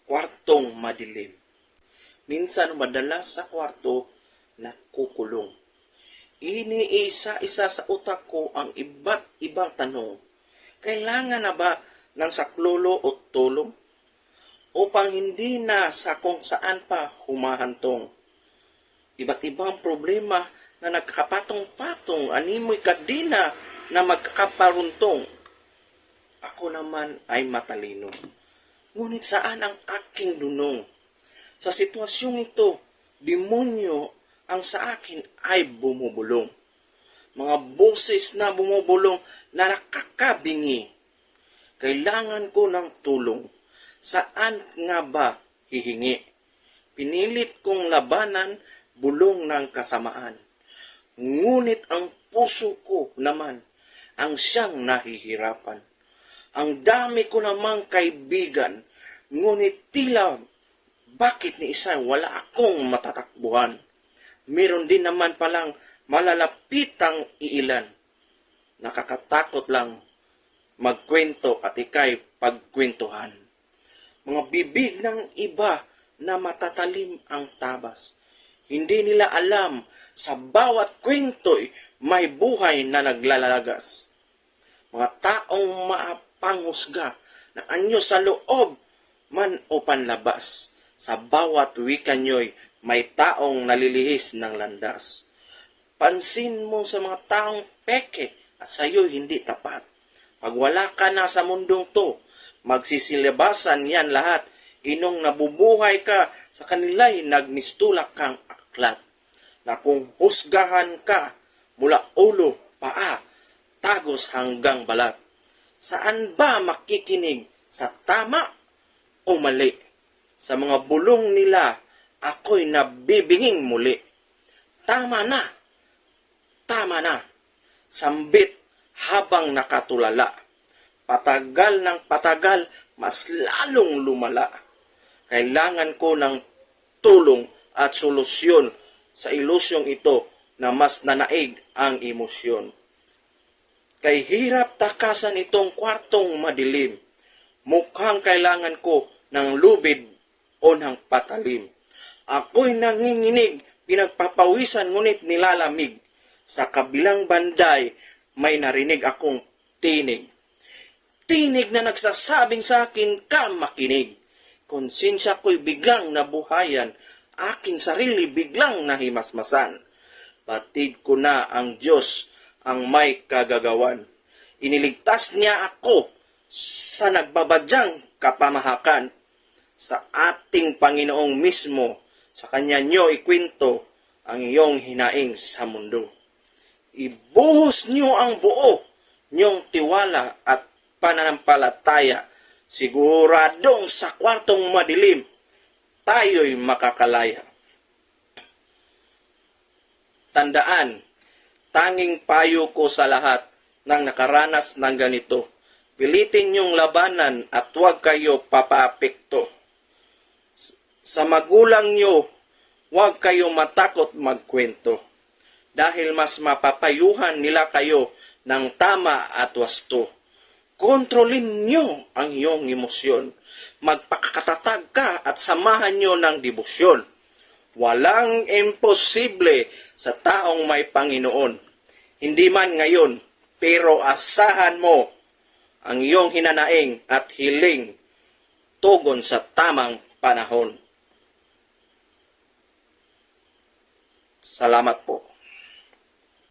kwartong madilim. Minsan madalas sa kwarto na kukulong. Iniisa-isa sa utak ko ang iba't ibang tanong. Kailangan na ba ng saklolo o tulong? Upang hindi na sa kung saan pa humahantong. Iba't ibang problema na nagkapatong-patong, animoy kadina na magkakaparuntong. Ako naman ay matalino. Ngunit saan ang aking dunong? Sa sitwasyong ito, demonyo ang sa akin ay bumubulong. Mga boses na bumubulong na nakakabingi. Kailangan ko ng tulong. Saan nga ba hihingi? Pinilit kong labanan bulong ng kasamaan. Ngunit ang puso ko naman ang siyang nahihirapan. Ang dami ko namang kaibigan, ngunit tila bakit ni isa wala akong matatakbuhan. Meron din naman palang malalapitang iilan. Nakakatakot lang magkwento at ikay pagkwentuhan. Mga bibig ng iba na matatalim ang tabas. Hindi nila alam sa bawat kwento'y may buhay na naglalagas. Mga taong maapanghusga na anyo sa loob man o panlabas. Sa bawat wika nyo'y may taong nalilihis ng landas. Pansin mo sa mga taong peke at sa'yo hindi tapat. Pag wala ka na sa mundong to, magsisilibasan yan lahat. Inong nabubuhay ka sa kanila'y nagmistulak kang aklat. Na kung husgahan ka mula ulo, paa, tagos hanggang balat. Saan ba makikinig? Sa tama o mali? Sa mga bulong nila, ako'y nabibinging muli. Tama na. Tama na. Sambit habang nakatulala. Patagal ng patagal, mas lalong lumala. Kailangan ko ng tulong at solusyon sa ilusyong ito na mas nanaig ang emosyon. Kay hirap takasan itong kwartong madilim. Mukhang kailangan ko ng lubid o ng patalim. Ako'y nanginginig, pinagpapawisan ngunit nilalamig. Sa kabilang banday, may narinig akong tinig. Tinig na nagsasabing sa akin ka makinig. Konsensya ko'y biglang nabuhayan, aking sarili biglang nahimasmasan. Batid ko na ang Diyos ang may kagagawan. Iniligtas niya ako sa nagbabadyang kapamahakan. Sa ating Panginoong mismo, sa Kanya nyo ikwento ang iyong hinaing sa mundo. Ibuhos nyo ang buo nyong tiwala at pananampalataya. Siguradong sa kwartong madilim, tayo'y makakalaya. Tandaan, tanging payo ko sa lahat ng nakaranas ng ganito. Pilitin niyong labanan at huwag kayo papaapekto. Sa magulang niyo, huwag kayo matakot magkwento. Dahil mas mapapayuhan nila kayo ng tama at wasto. Kontrolin niyo ang iyong emosyon. Magpakatatag ka at samahan niyo ng debosyon. Walang imposible sa taong may Panginoon. Hindi man ngayon, pero asahan mo ang iyong hinanaing at hiling tugon sa tamang panahon. Salamat po.